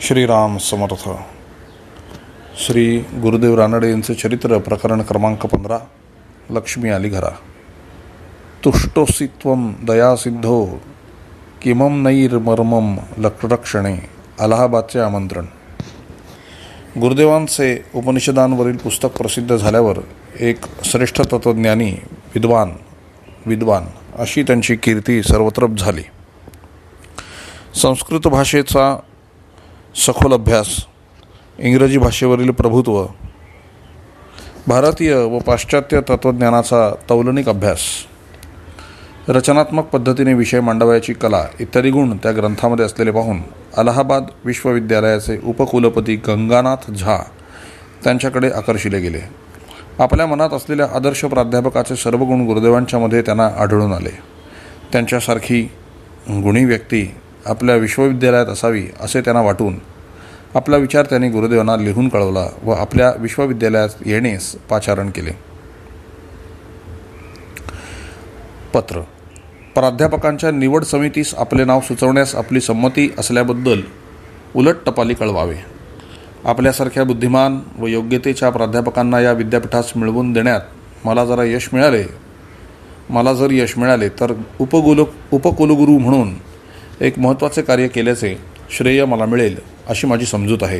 श्रीराम समर्थ. श्री गुरुदेव रानडे यांचे चरित्र प्रकरण क्रमांक 15. लक्ष्मी आली घरा. तुष्टोसी त्वं दयासिद्धो किमं नैर्मर्मं लक्षणे. अलाहाबादचे आमंत्रण. गुरुदेवांचे उपनिषदांवरील पुस्तक प्रसिद्ध झाल्यावर एक श्रेष्ठ तत्त्वज्ञानी विद्वान अशी त्यांची कीर्ती सर्वत्र झाली. संस्कृत भाषेचा सखोल अभ्यास, इंग्रजी भाषेवरील प्रभुत्व, भारतीय व पाश्चात्य तत्त्वज्ञानाचा तौलनिक अभ्यास, रचनात्मक पद्धतीने विषय मांडवायची कला इत्यादी गुण त्या ग्रंथामध्ये असलेले पाहून अलाहाबाद विश्वविद्यालयाचे उपकुलपती गंगानाथ झा त्यांच्याकडे आकर्षिले गेले. आपल्या मनात असलेल्या आदर्श प्राध्यापकाचे सर्व गुण गुरुदेवांच्यामध्ये त्यांना आढळून आले. त्यांच्यासारखी गुणी व्यक्ती आपल्या विश्वविद्यालयात असावी असे त्यांना वाटून आपला विचार त्यांनी गुरुदेवांना लिहून कळवला व आपल्या विश्वविद्यालयात येण्यास पाचारण केले. पत्र. प्राध्यापकांच्या निवड समितीस आपले नाव सुचवण्यास आपली संमती असल्याबद्दल उलट टपाली कळवावे. आपल्यासारख्या बुद्धिमान व योग्यतेच्या प्राध्यापकांना या विद्यापीठास मिळवून देण्यात मला जर यश मिळाले तर उपकुलगुरू म्हणून एक महत्त्वाचे कार्य केल्याचे श्रेय मला मिळेल अशी माझी समजूत आहे.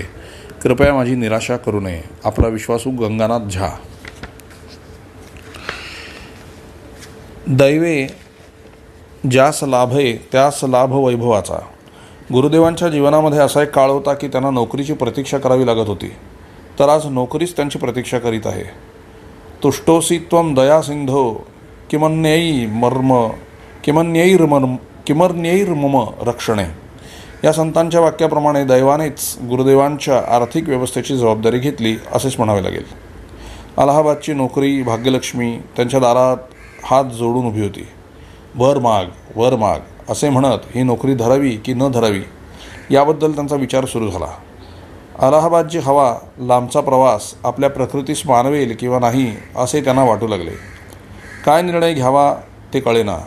कृपया माझी निराशा करू नये. आपला विश्वासू गंगानाथ झा. दैवे ज्यास लाभे त्यास लाभ वैभवाचा. गुरुदेवांच्या जीवनामध्ये असा एक काळ होता की त्यांना नोकरीची प्रतीक्षा करावी लागत होती, तर आज नोकरीच त्यांची प्रतीक्षा करीत आहे. तुष्टोसी त्वं दयासिंधो किमर्न्यैर्मम रक्षणे. या संतांच्या वाक्याप्रमाणे दैवानेच गुरुदेवांच्या आर्थिक व्यवस्थेची जबाबदारी घेतली असेच म्हणावे लागेल. अलाहाबादची नोकरी भाग्यलक्ष्मी त्यांच्या दारात हात जोडून उभी होती. वर माग असे म्हणत ही नोकरी धरावी की न धरावी याबद्दल त्यांचा विचार सुरू झाला. अलाहाबादची हवा, लांबचा प्रवास आपल्या प्रकृतीस मानवेल किंवा नाही असे त्यांना वाटू लागले. काय निर्णय घ्यावा ते कळेना.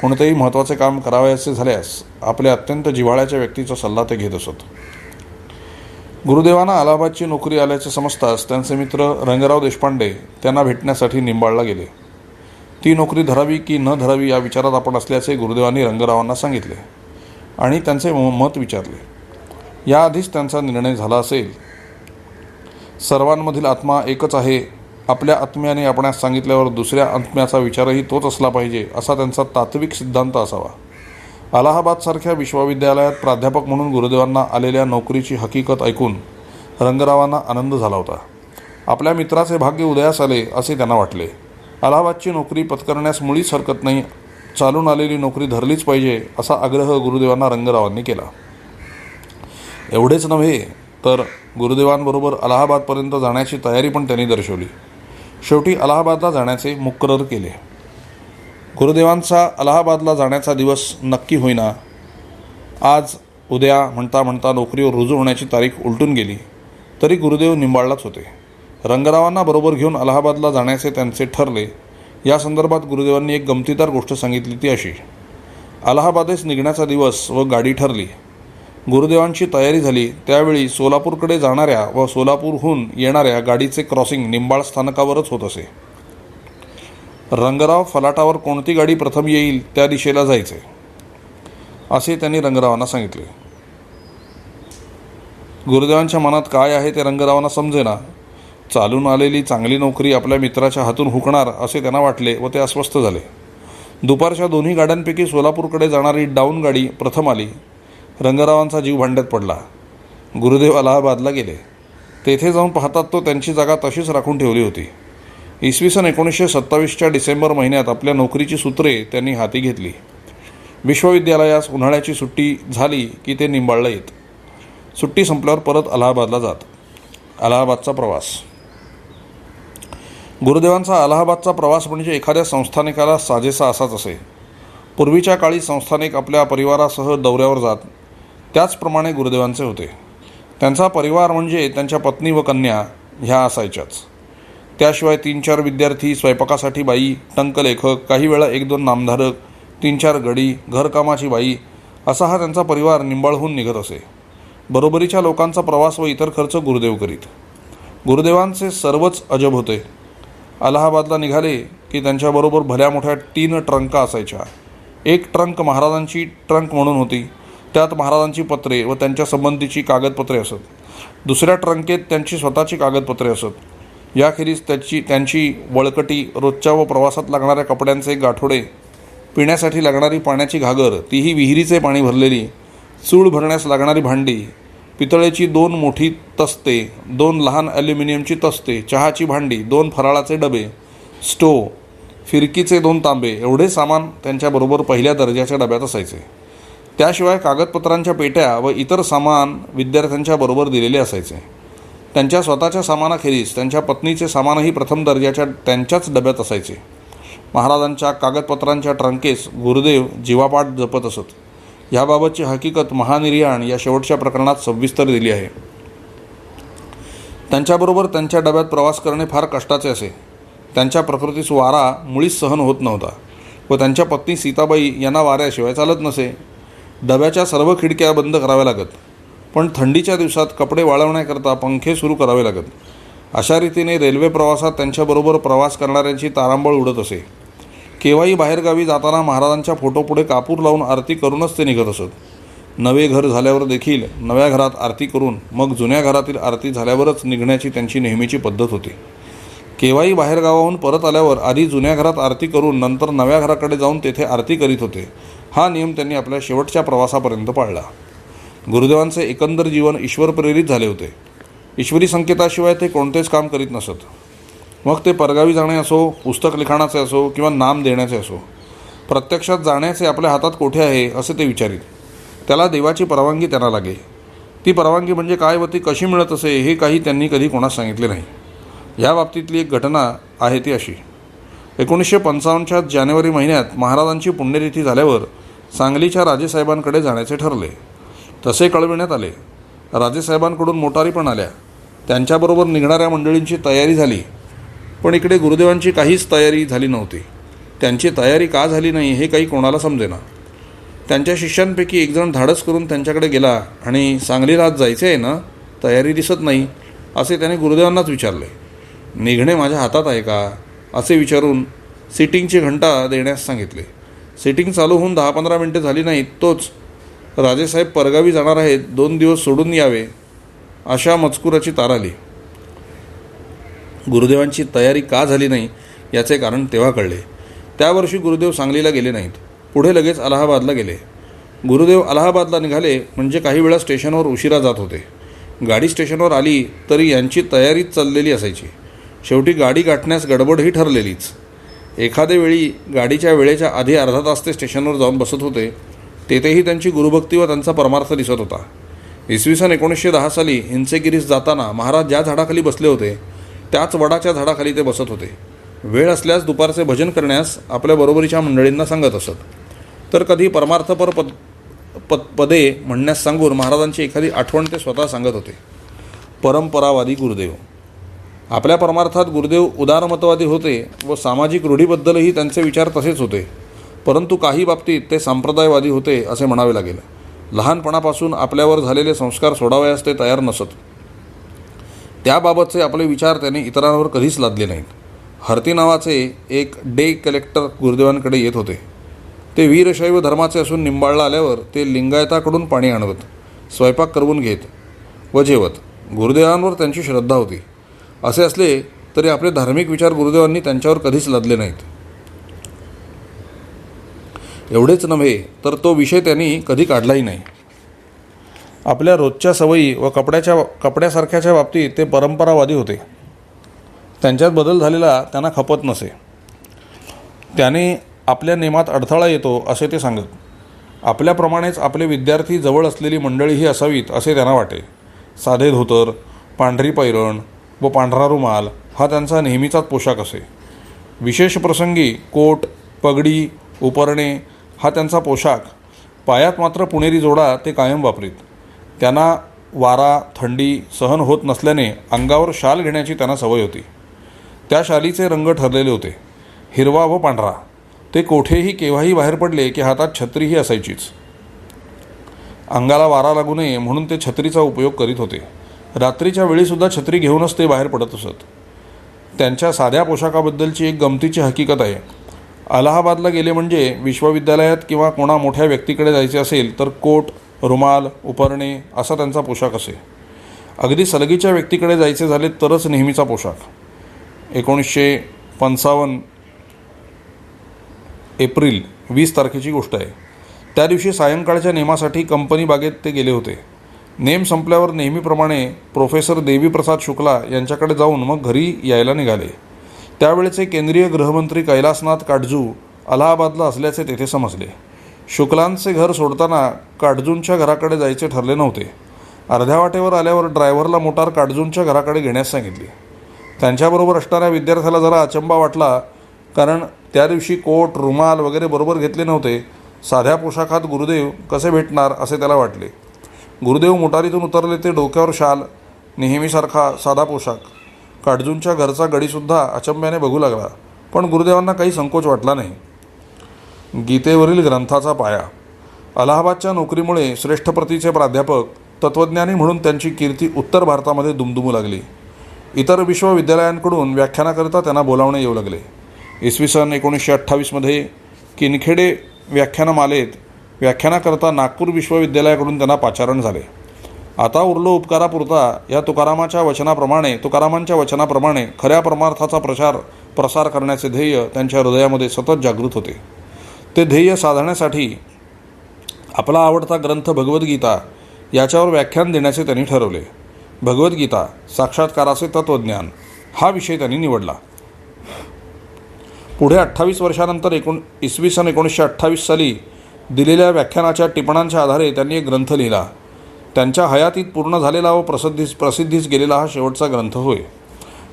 कोणतेही महत्त्वाचे काम करावयाचे झाल्यास आपल्या अत्यंत जिव्हाळ्याच्या व्यक्तीचा सल्ला ते घेत असत. गुरुदेवांना अलाहाबादची नोकरी आल्याचे समजताच त्यांचे मित्र रंगराव देशपांडे त्यांना भेटण्यासाठी निंबाळला गेले. ती नोकरी धरावी की न धरावी या विचारात आपण असल्याचे गुरुदेवांनी रंगरावांना सांगितले आणि त्यांचे मत विचारले. याआधीच त्यांचा निर्णय झाला असेल. सर्वांमधील आत्मा एकच आहे. आपल्या आत्म्याने आपणास सांगितल्यावर दुसऱ्या आत्म्याचा विचारही तोच असला पाहिजे असा त्यांचा तात्विक सिद्धांत असावा. अलाहाबादसारख्या विश्वविद्यालयात प्राध्यापक म्हणून गुरुदेवांना आलेल्या नोकरीची हकीकत ऐकून रंगरावांना आनंद झाला होता. आपल्या मित्राचे भाग्य उदयास आले असे त्यांना वाटले. अलाहाबादची नोकरी पत्करण्यास मुळीच हरकत नाही. चालून आलेली नोकरी धरलीच पाहिजे असा आग्रह गुरुदेवांना रंगरावांनी केला. एवढेच नव्हे तर गुरुदेवांबरोबर अलाहाबादपर्यंत जाण्याची तयारी पण त्यांनी दर्शवली. शेवटी अलाहाबादला जाण्याचे मुकर्रर केले. गुरुदेवांचा अलाहाबादला जाण्याचा दिवस नक्की होईना. आज उद्या म्हणता म्हणता नोकरीवर रुजू होण्याची तारीख उलटून गेली तरी गुरुदेव निंबाळलाच होते. रंगरावांना बरोबर घेऊन अलाहाबादला जाण्याचे त्यांचे ठरले. या संदर्भात गुरुदेवांनी एक गमतीदार गोष्ट सांगितली ती अशी. अलाहाबादेस निघण्याचा दिवस व गाडी ठरली. गुरुदेवांची तयारी झाली त्यावेळी सोलापूरकडे जाणाऱ्या व सोलापूरहून येणाऱ्या गाडीचे क्रॉसिंग निंबाळ स्थानकावरच होत असे. रंगराव फलाटावर कोणती गाडी प्रथम येईल त्या दिशेला जायचे असे त्यांनी रंगरावांना सांगितले. गुरुदेवांच्या मनात काय आहे ते रंगरावांना समजेना. चालून आलेली चांगली नोकरी आपल्या मित्राच्या हातून हुकणार असे त्यांना वाटले व ते अस्वस्थ झाले. दुपारच्या दोन्ही गाड्यांपैकी सोलापूरकडे जाणारी डाऊन गाडी प्रथम आली. रंगरावांचा जीव भांड्यात पडला. गुरुदेव अलाहाबादला गेले. तेथे जाऊन पाहतात तो त्यांची जागा तशीच राखून ठेवली होती. इसवी सन 1927च्या डिसेंबर महिन्यात आपल्या नोकरीची सूत्रे त्यांनी हाती घेतली. विश्वविद्यालयास उन्हाळ्याची सुट्टी झाली की ते निंबाळला येत. सुट्टी संपल्यावर परत अलाहाबादला जात. अलाहाबादचा प्रवास. गुरुदेवांचा अलाहाबादचा प्रवास म्हणजे एखाद्या संस्थानिकाला साजेसा असाच असे. पूर्वीच्या काळी संस्थानिक आपल्या परिवारासह दौऱ्यावर जात त्याचप्रमाणे गुरुदेवांचे होते. त्यांचा परिवार म्हणजे त्यांच्या पत्नी व कन्या ह्या असायच्याच. त्याशिवाय 3-4 विद्यार्थी, स्वयंपाकासाठी बाई, टंकलेखक, काही वेळा 1-2 नामधारक, 3-4 गडी, घरकामाची बाई असा हा त्यांचा परिवार निंबाळहून निघत असे. बरोबरीच्या लोकांचा प्रवास व इतर खर्च गुरुदेव करीत. गुरुदेवांचे सर्वच अजब होते. अलाहाबादला निघाले की त्यांच्याबरोबर भल्या मोठ्या 3 ट्रंका असायच्या. एक ट्रंक महाराजांची ट्रंक म्हणून होती. त्यात महाराजांची पत्रे व त्यांच्या संबंधीची कागदपत्रे असत. दुसऱ्या ट्रंकेत त्यांची स्वतःची कागदपत्रे असत. याखेरीज त्यांची वळकटी, रोजच्या व प्रवासात लागणाऱ्या कपड्यांचे गाठोडे, पिण्यासाठी लागणारी पाण्याची घागर, तीही विहिरीचे पाणी भरलेली, चूळ भरण्यास लागणारी भांडी, पितळेची 2 मोठी तस्ते, 2 लहान ॲल्युमिनियमची तस्ते, चहाची भांडी, 2 फराळाचे डबे, स्टोव, फिरकीचे 2 तांबे, एवढे सामान त्यांच्याबरोबर पहिल्या दर्जाच्या डब्यात असायचे. त्याशिवाय कागदपत्रांच्या पेट्या व इतर सामान विद्यार्थ्यांच्या बरोबर दिलेले असायचे. त्यांच्या स्वतःच्या सामानाखेरीज त्यांच्या पत्नीचे सामानही प्रथम दर्जाच्या त्यांच्याच डब्यात असायचे. महाराजांच्या कागदपत्रांच्या ट्रंकेस गुरुदेव जीवापाड जपत असत. ह्याबाबतची हकीकत महानिर्याण या शेवटच्या प्रकरणात सविस्तर दिली आहे. त्यांच्याबरोबर त्यांच्या डब्यात प्रवास करणे फार कष्टाचे असे. त्यांच्या प्रकृतीस वारा मुळीच सहन होत नव्हता व त्यांच्या पत्नी सीताबाई यांना वाऱ्याशिवाय चालत नसे. डब्याच्या सर्व खिडक्या बंद कराव्या लागत, पण थंडीच्या दिवसात कपडे वाळवण्याकरता पंखे सुरू करावे लागत. अशा रीतीने रेल्वे प्रवासात त्यांच्याबरोबर प्रवास करणाऱ्यांची तारांबळ उडत असे. केव्हाही बाहेरगावी जाताना महाराजांच्या फोटोपुढे कापूर लावून आरती करूनच ते निघत असत. नवे घर झाल्यावर देखील नव्या घरात आरती करून मग जुन्या घरातील आरती झाल्यावरच निघण्याची त्यांची नेहमीची पद्धत होती. केव्हाही बाहेरगावाहून परत आल्यावर आधी जुन्या घरात आरती करून नंतर नव्या घराकडे जाऊन तेथे आरती करीत होते. हा नियम त्यांनी आपल्या शेवटच्या प्रवासापर्यंत पाळला. गुरुदेवांचे एकंदर जीवन ईश्वर प्रेरित झाले होते. ईश्वरी संकेताशिवाय ते कोणतेच काम करीत नसत. मग ते परगावी जाणे असो, पुस्तक लिखाणाचे असो किंवा नाम देण्याचे असो. प्रत्यक्षात जाण्याचे आपल्या हातात कोठे आहे असे ते विचारीत. त्याला देवाची परवानगी त्यांना लागे. ती परवानगी म्हणजे काय व ती कशी मिळत असे हे काही त्यांनी कधी कोणास सांगितले नाही. या बाबतीतली एक घटना आहे ती अशी. 1955च्या जानेवारी महिन्यात महाराजांची पुण्यतिथी झाल्यावर सांगलीच्या राजेसाहेबांकडे जाण्याचे ठरले. तसे कळविण्यात आले. राजेसाहेबांकडून मोटारी पण आल्या. त्यांच्याबरोबर निघणाऱ्या मंडळींची तयारी झाली. पण इकडे गुरुदेवांची काहीच तयारी झाली नव्हती. त्यांची तयारी का झाली नाही हे काही कोणाला समजेना. त्यांच्या शिष्यांपैकी एकजण धाडस करून त्यांच्याकडे गेला आणि सांगलीला आज जायचे आहे ना, तयारी दिसत नाही असे त्याने गुरुदेवांनाच विचारले. निघणे माझ्या हातात आहे का असे विचारून सिटिंगची घंटा देण्यास सांगितले. सिटिंग चालू होऊन 10-15 मिनिटे झाली नाहीत तोच राजेसाहेब परगावी जाणार आहेत, 2 दिवस सोडून यावे अशा मजकुराची तार आली. गुरुदेवांची तयारी का झाली नाही याचे कारण तेव्हा कळले. त्या वर्षी गुरुदेव सांगलीला गेले नाहीत. पुढे लगेच अलाहाबादला गेले. गुरुदेव अलाहाबादला निघाले म्हणजे काही वेळा स्टेशनवर उशिरा जात होते. गाडी स्टेशनवर आली तरी यांची तयारीच चाललेली असायची. शेवटी गाडी गाठण्यास गडबडही ठरलेलीच. एखाद्या वेळी गाडीच्या वेळेच्या आधी अर्धा तास ते स्टेशनवर जाऊन बसत होते. तेथेही त्यांची गुरुभक्ती व त्यांचा परमार्थ दिसत होता. इसवी सन 1910 साली हिंसेगिरीस जाताना महाराज ज्या झाडाखाली बसले होते त्याच वडाच्या झाडाखाली ते बसत होते. वेळ असल्यास दुपारचे भजन करण्यास आपल्या बरोबरीच्या मंडळींना सांगत असत. तर कधी परमार्थपर पदे म्हणण्यास सांगून महाराजांची एखादी आठवण ते स्वतः सांगत होते. परंपरावादी गुरुदेव. आपल्या परमार्थात गुरुदेव उदारमतवादी होते व सामाजिक रूढीबद्दलही त्यांचे विचार तसेच होते. परंतु काही बाबतीत ते संप्रदायवादी होते असे म्हणावे लागेल. लहानपणापासून आपल्यावर झालेले संस्कार सोडावयास ते तयार नसत. त्याबाबतचे आपले विचार त्यांनी इतरांवर कधीच लादले नाहीत. हरती नावाचे एक डे कलेक्टर गुरुदेवांकडे येत होते. ते वीरशैव धर्माचे असून निंबाळला आल्यावर ते लिंगायताकडून पाणी आणवत, स्वयंपाक करवून घेत व जेवत. गुरुदेवांवर त्यांची श्रद्धा होती. असे असले तरी आपले धार्मिक विचार गुरुदेवांनी त्यांच्यावर कधीच लादले नाहीत. एवढेच नव्हे तर तो विषय त्यांनी कधी काढलाही नाही. आपल्या रोजच्या सवयी व कपड्यासारख्याच्या बाबतीत ते परंपरावादी होते. त्यांच्यात बदल झालेला त्यांना खपत नसे. त्याने आपल्या नेमात अडथळा येतो असे ते सांगत. आपल्याप्रमाणेच आपले विद्यार्थी जवळ असलेली मंडळीही असावीत असे त्यांना वाटे. साधे धोतर, पांढरी पैरण व पांढरा रुमाल हा त्यांचा नेहमीचाच पोशाख असे. विशेष प्रसंगी कोट, पगडी, उपरणे हा त्यांचा पोशाख. पायात मात्र पुणेरी जोडा ते कायम वापरीत. त्यांना वारा, थंडी सहन होत नसल्याने अंगावर शाल घेण्याची त्यांना सवय होती. त्या शालीचे रंग ठरलेले होते, हिरवा व पांढरा. ते कोठेही केव्हाही बाहेर पडले की हातात छत्रीही असायचीच. अंगाला वारा लागू नये म्हणून ते छत्रीचा उपयोग करीत होते. रात्रीच्या वेळीसुद्धा छत्री घेऊनच ते बाहेर पडत असत. त्यांच्या साध्या पोशाखाबद्दलची एक गमतीची हकीकत आहे. अलाहाबादला गेले म्हणजे विश्वविद्यालयात किंवा कोणा मोठ्या व्यक्तीकडे जायचे असेल तर कोट, रुमाल, उपरणे असा त्यांचा पोशाख असे. अगदी सलगीच्या व्यक्तीकडे जायचे झाले तरच नेहमीचा पोशाख. 1955 एप्रिल 20 तारखेची गोष्ट आहे. त्या दिवशी सायंकाळच्या नेमासाठी कंपनी बागेत ते गेले होते. नेम संपल्यावर नेहमीप्रमाणे प्रोफेसर देवीप्रसाद शुक्ला यांच्याकडे जाऊन मग घरी यायला निघाले. त्यावेळेचे केंद्रीय गृहमंत्री कैलासनाथ काटजू अलाहाबादला असल्याचे तेथे समजले. शुक्लांचे घर सोडताना काटजूंच्या घराकडे जायचे ठरले नव्हते. अर्ध्या वाटेवर आल्यावर ड्रायव्हरला मोटार काटजूंच्या घराकडे घेण्यास सांगितली. त्यांच्याबरोबर असणाऱ्या विद्यार्थ्याला जरा अचंबा वाटला, कारण त्या दिवशी कोट, रुमाल वगैरे बरोबर घेतले नव्हते. साध्या पोशाखात गुरुदेव कसे भेटणार असे त्याला वाटले. गुरुदेव मोटारीतून उतरले ते डोक्यावर शाल, नेहमीसारखा साधा पोशाख. काटजूंच्या घरचा गडीसुद्धा अचंब्याने बघू लागला, पण गुरुदेवांना काही संकोच वाटला नाही. गीतेवरील ग्रंथाचा पाया. अलाहाबादच्या नोकरीमुळे श्रेष्ठ प्रतीचे प्राध्यापक, तत्त्वज्ञानी म्हणून त्यांची कीर्ती उत्तर भारतामध्ये दुमदुमू लागली. इतर विश्वविद्यालयांकडून व्याख्यानाकरिता त्यांना बोलावणे येऊ लागले. इसवी सन 1928 किनखेडे व्याख्यानमालेत व्याख्यानाकरता नागपूर विश्वविद्यालयाकडून त्यांना पाचारण झाले. आता उरलो उपकारापुरता या तुकारामांच्या वचनाप्रमाणे खऱ्या परमार्थाचा प्रसार करण्याचे ध्येय त्यांच्या हृदयामध्ये सतत जागृत होते. ते ध्येय साधण्यासाठी आपला आवडता ग्रंथ भगवद्गीता याच्यावर व्याख्यान देण्याचे त्यांनी ठरवले. भगवद्गीता साक्षात्काराचे तत्त्वज्ञान हा विषय त्यांनी निवडला. पुढे 28 वर्षानंतर इसवी सन 1928 साली दिलेल्या व्याख्यानाच्या टिपणांच्या आधारे त्यांनी एक ग्रंथ लिहिला. त्यांच्या हयातीत पूर्ण झालेला व प्रसिद्धीस गेलेला हा शेवटचा ग्रंथ होय.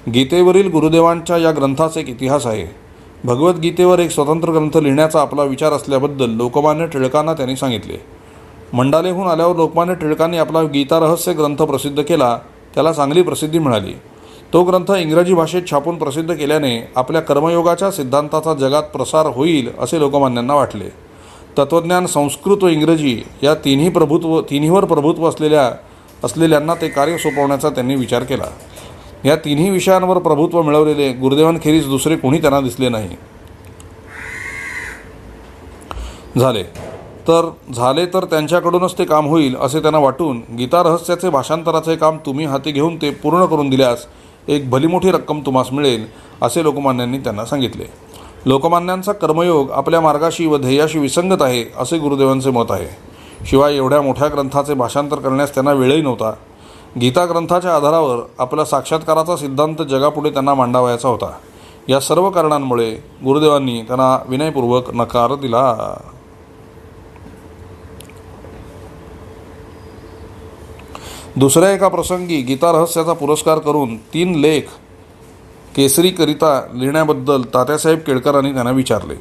गीतेवरील गुरुदेवांच्या या ग्रंथाचा एक इतिहास आहे. भगवद्गीतेवर एक स्वतंत्र ग्रंथ लिहिण्याचा आपला विचार असल्याबद्दल लोकमान्य टिळकांना त्यांनी सांगितले. मंडालेहून आल्यावर लोकमान्य टिळकांनी आपला गीता रहस्य ग्रंथ प्रसिद्ध केला. त्याला चांगली प्रसिद्धी मिळाली. तो ग्रंथ इंग्रजी भाषेत छापून प्रसिद्ध केल्याने आपल्या कर्मयोगाच्या सिद्धांताचा जगात प्रसार होईल असे लोकमान्यांना वाटले. तत्त्वज्ञान, संस्कृत व इंग्रजी या तिन्हीवर प्रभुत्व असलेल्यांना ते कार्य सोपवण्याचा त्यांनी विचार केला. या तिन्ही विषयांवर प्रभुत्व मिळवलेले गुरुदेवांखेरीज दुसरे कोणी त्यांना दिसले नाही. झाले तर त्यांच्याकडूनच ते काम होईल असे त्यांना वाटून गीता रहस्याचे भाषांतराचे काम तुम्ही हाती घेऊन ते पूर्ण करून दिल्यास एक भलीमोठी रक्कम तुम्हास मिळेल असे लोकमान्यांनी त्यांना सांगितले. लोकमान्यांचा कर्मयोग आपल्या मार्गाशी व ध्येयाशी विसंगत आहे असे गुरुदेवांचे मत आहे. शिवाय एवढ्या मोठ्या ग्रंथाचे भाषांतर करण्यास त्यांना वेळही नव्हता. गीता ग्रंथाच्या आधारावर आपला साक्षात्काराचा सिद्धांत जगापुढे त्यांना मांडावयाचा होता. या सर्व कारणांमुळे गुरुदेवांनी त्यांना विनयपूर्वक नकार दिला. दुसऱ्या एका प्रसंगी गीता रहस्याचा पुरस्कार करून 3 लेख केसरीकरिता लिहिण्याबद्दल तात्यासाहेब केळकरांनी त्यांना विचारले.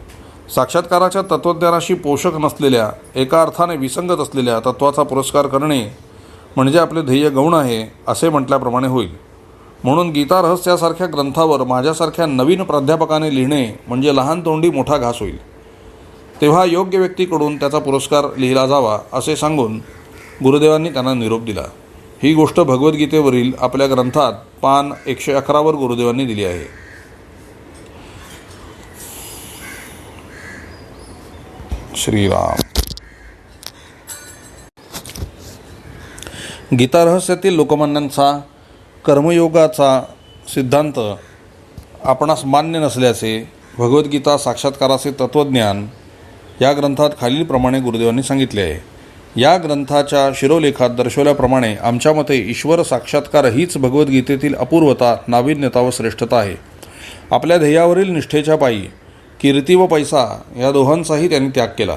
साक्षात्काराच्या तत्त्वज्ञानाशी पोषक नसलेल्या, एका अर्थाने विसंगत असलेल्या तत्त्वाचा पुरस्कार करणे म्हणजे आपले ध्येय गौण आहे असे म्हटल्याप्रमाणे होईल. म्हणून गीता रहस्यासारख्या ग्रंथावर माझ्यासारख्या नवीन प्राध्यापकाने लिहिणे म्हणजे लहान तोंडी मोठा घास होईल. तेव्हा योग्य व्यक्तीकडून त्याचा पुरस्कार लिहिला जावा असे सांगून गुरुदेवांनी त्यांना निरोप दिला. ही गोष्ट भगवद्गीतेवरील आपल्या ग्रंथात पान 111 वर गुरुदेवांनी दिली आहे. श्रीराम. गीता रहस्यातील लोकमान्यांचा कर्मयोगाचा सिद्धांत आपणास मान्य नसल्याचे भगवद्गीता साक्षात्काराचे तत्त्वज्ञान या ग्रंथात खालीलप्रमाणे गुरुदेवांनी सांगितले आहे. या ग्रंथाच्या शिरोलेखात दर्शवल्याप्रमाणे आमच्या मते ईश्वर साक्षात्कार हीच भगवद्गीतेतील अपूर्वता, नाविन्यता व श्रेष्ठता आहे. आपल्या ध्येयावरील निष्ठेच्या पायी कीर्ती व पैसा या दोहांचाही त्यांनी त्याग केला.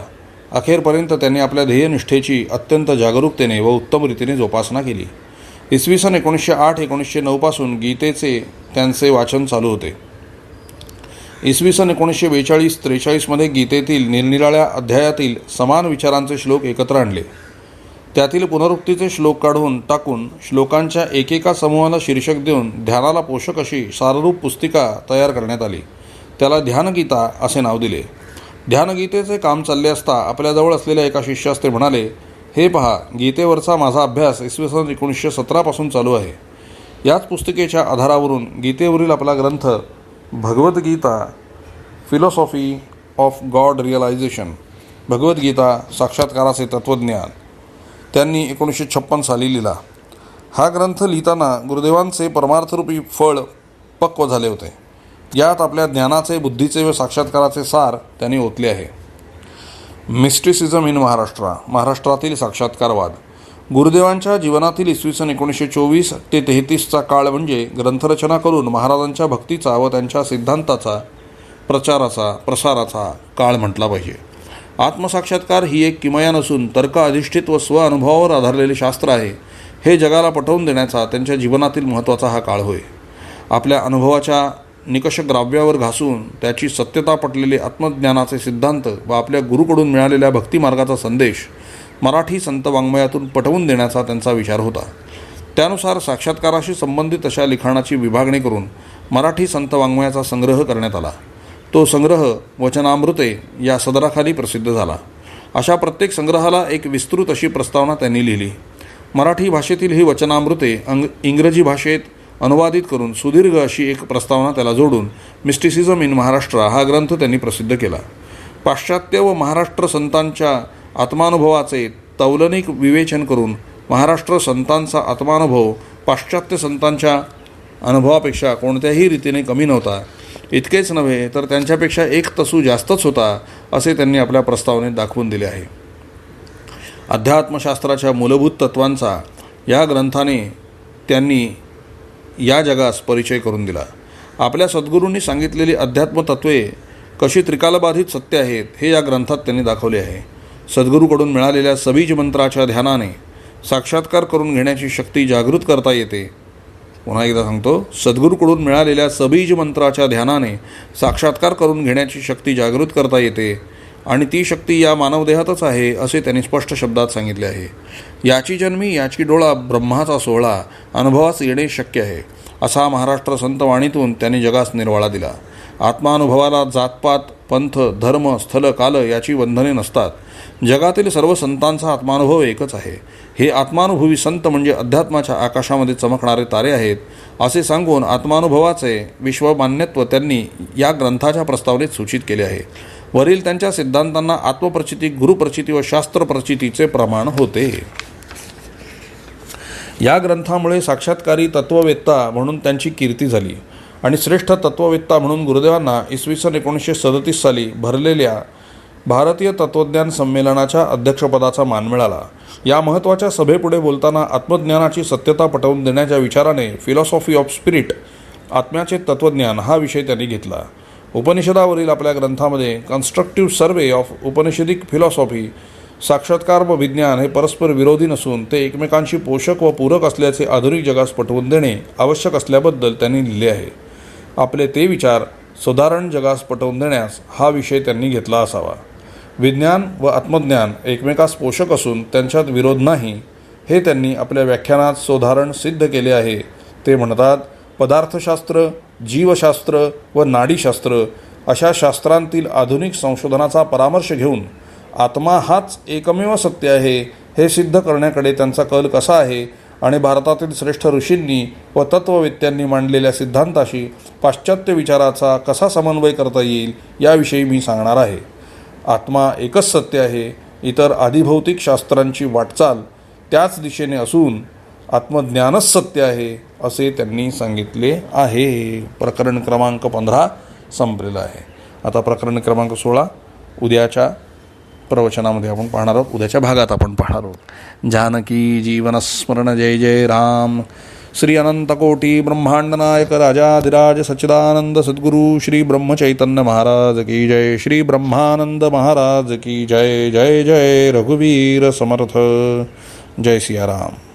अखेरपर्यंत त्यांनी आपल्या ध्येयनिष्ठेची अत्यंत जागरूकतेने व उत्तम रीतीने जोपासना केली. इसवी सन 1908-1909 पासून गीतेचे त्यांचे वाचन चालू होते. इसवी सन 1942-43 गीतेतील निरनिराळ्या अध्यायातील समान विचारांचे श्लोक एकत्र आणले. त्यातील पुनरुक्तीचे श्लोक काढून टाकून श्लोकांच्या एकेका समूहाला शीर्षक देऊन ध्यानाला पोषक अशी साररूप पुस्तिका तयार करण्यात आली. त्याला ध्यानगीता असे नाव दिले. ध्यानगीतेचे काम चालले असता आपल्याजवळ असलेल्या एका शिष्यास ते म्हणाले, हे पहा, गीतेवरचा माझा अभ्यास इसवी सन 1917 पासून चालू आहे. याच पुस्तिकेच्या आधारावरून गीतेवरील आपला ग्रंथ Bhagavad Gita philosophy of God realization, Bhagavad Gita साक्षात्काराचे तत्त्वज्ञान, त्यांनी 1956 साली लिहिला. हा ग्रंथ लिहिताना गुरुदेवांचे परमार्थरूपी फळ पक्व झाले होते. यात आपल्या ज्ञानाचे, बुद्धीचे व साक्षात्काराचे सार त्यांनी ओतले आहे. मिस्टिसिझम इन महाराष्ट्र, महाराष्ट्रातील साक्षात्कारवाद. गुरुदेवांच्या जीवनातील इसवी सन 1924 ते 33चा काळ म्हणजे ग्रंथरचना करून महाराजांच्या भक्तीचा व त्यांच्या सिद्धांताचा प्रसाराचा काळ म्हटला पाहिजे. आत्मसाक्षात्कार ही एक किमया नसून तर्क अधिष्ठित व स्वअनुभवावर आधारलेले शास्त्र आहे. हे जगाला पटवून देण्याचा त्यांच्या जीवनातील महत्त्वाचा हा काळ होय. आपल्या अनुभवाच्या निकष ग्राव्यावर घासून त्याची सत्यता पटलेले आत्मज्ञानाचे सिद्धांत व आपल्या गुरुकडून मिळालेल्या भक्तिमार्गाचा संदेश मराठी संत वाङ्मयातून पटवून देण्याचा त्यांचा विचार होता. त्यानुसार साक्षात्काराशी संबंधित अशा लिखाणाची विभागणी करून मराठी संत वाङ्मयाचा संग्रह करण्यात आला. तो संग्रह वचनामृते या सदराखाली प्रसिद्ध झाला. अशा प्रत्येक संग्रहाला एक विस्तृत अशी प्रस्तावना त्यांनी लिहिली. मराठी भाषेतील ही वचनामृते इंग्रजी भाषेत अनुवादित करून सुदीर्घ अशी एक प्रस्तावना त्याला जोडून मिस्टिसिझम इन महाराष्ट्र हा ग्रंथ त्यांनी प्रसिद्ध केला. पाश्चात्य व महाराष्ट्र संतांच्या आत्मानुभवाचे तौलनिक विवेचन करून महाराष्ट्र संतांचा आत्मानुभव पाश्चात्य संतांच्या अनुभवापेक्षा कोणत्याही रीतीने कमी नव्हता. इतकेच नव्हे तर त्यांच्यापेक्षा एक तसू जास्तच होता, असे त्यांनी आपल्या प्रस्तावनेत दाखवून दिले आहे. अध्यात्मशास्त्राच्या मूलभूत तत्वांचा या ग्रंथाने त्यांनी या जगास परिचय करून दिला. आपल्या सद्गुरूंनी सांगितलेली अध्यात्म तत्त्वे कशी त्रिकालबाधित सत्य आहेत हे या ग्रंथात त्यांनी दाखवले आहे. सद्गुरूकडून मिळालेल्या सबीज मंत्राच्या ध्यानाने साक्षात्कार करून घेण्याची शक्ती जागृत करता येते. पुन्हा एकदा सांगतो, सद्गुरूकडून मिळालेल्या सबीज मंत्राच्या ध्यानाने साक्षात्कार करून घेण्याची शक्ती जागृत करता येते आणि ती शक्ती या मानवदेहातच आहे, असे त्यांनी स्पष्ट शब्दात सांगितले आहे. याची जन्मी याची डोळा ब्रह्माचा सोहळा अनुभवास येणे शक्य आहे, असा महाराष्ट्र संतवाणीतून त्यांनी जगास निर्वाळा दिला. आत्मानुभवाला जातपात, पंथ, धर्म, स्थल, काल याची बंधने नसतात. जगातील सर्व संतांचा आत्मानुभव एकच आहे. हे आत्मानुभवी संत म्हणजे अध्यात्माच्या आकाशामध्ये चमकणारे तारे आहेत, असे सांगून आत्मानुभवाचे विश्वमान्यत्व त्यांनी या ग्रंथाच्या प्रस्तावनेत सूचित केले आहे. वरील त्यांच्या सिद्धांतांना आत्मप्रचिती, गुरुप्रचिती व शास्त्रप्रचितीचे प्रमाण होते. या ग्रंथामुळे साक्षात्कारी तत्ववेत्ता म्हणून त्यांची कीर्ती झाली आणि श्रेष्ठ तत्ववेत्ता म्हणून गुरुदेवांना इसवी सन 1937 साली भरलेल्या भारतीय तत्त्वज्ञान संमेलनाच्या अध्यक्षपदाचा मान मिळाला. या महत्त्वाच्या सभेपुढे बोलताना आत्मज्ञानाची सत्यता पटवून देण्याच्या विचाराने फिलॉसॉफी ऑफ स्पिरिट, आत्म्याचे तत्त्वज्ञान हा विषय त्यांनी घेतला. उपनिषदावरील आपल्या ग्रंथामध्ये constructive survey of Upanishadic philosophy, साक्षात्कार व विज्ञान हे परस्पर विरोधी नसून ते एकमेकांशी पोषक व पूरक असल्याचे आधुनिक जगास पटवून देणे आवश्यक असल्याबद्दल त्यांनी लिहिले आहे. आपले ते विचार साधारण जगास पटवून देण्यास हा विषय त्यांनी घेतला असावा. विज्ञान व आत्मज्ञान एकमेकास पोषक असून त्यांच्यात विरोध नाही, हे त्यांनी आपल्या व्याख्यानात सोदाहरण सिद्ध केले आहे. ते म्हणतात, पदार्थशास्त्र, जीवशास्त्र व नाडीशास्त्र अशा शास्त्रांतील आधुनिक संशोधनाचा परामर्श घेऊन आत्मा हाच एकमेव सत्य आहे हे सिद्ध करण्याकडे त्यांचा कल कसा आहे आणि भारतातील श्रेष्ठ ऋषींनी व तत्त्ववेत्यांनी मांडलेल्या सिद्धांताशी पाश्चात्य विचाराचा कसा समन्वय करता येईल याविषयी मी सांगणार आहे. आत्मा एकच सत्य आहे. इतर आधिभौतिक शास्त्रांची वाटचाल त्याच दिशेने असून आत्मज्ञानच सत्य आहे, असे त्यांनी सांगितले आहे. प्रकरण क्रमांक 15 संपलेलं आहे. आता प्रकरण क्रमांक 16 उद्याच्या प्रवचनामध्ये आपण पाहणार आहोत, उद्याच्या भागात आपण पाहणार आहोत. जानकी जीवनस्मरण जय जय राम. श्री अनंतकोटी ब्रह्मांड नायक राजाधिराज सच्चिदानंद सद्गुरु श्री ब्रह्मचैतन्य महाराज की जय. श्री ब्रह्मानंद महाराज की जय. जय जय रघुवीर समर्थ. जय सिया राम.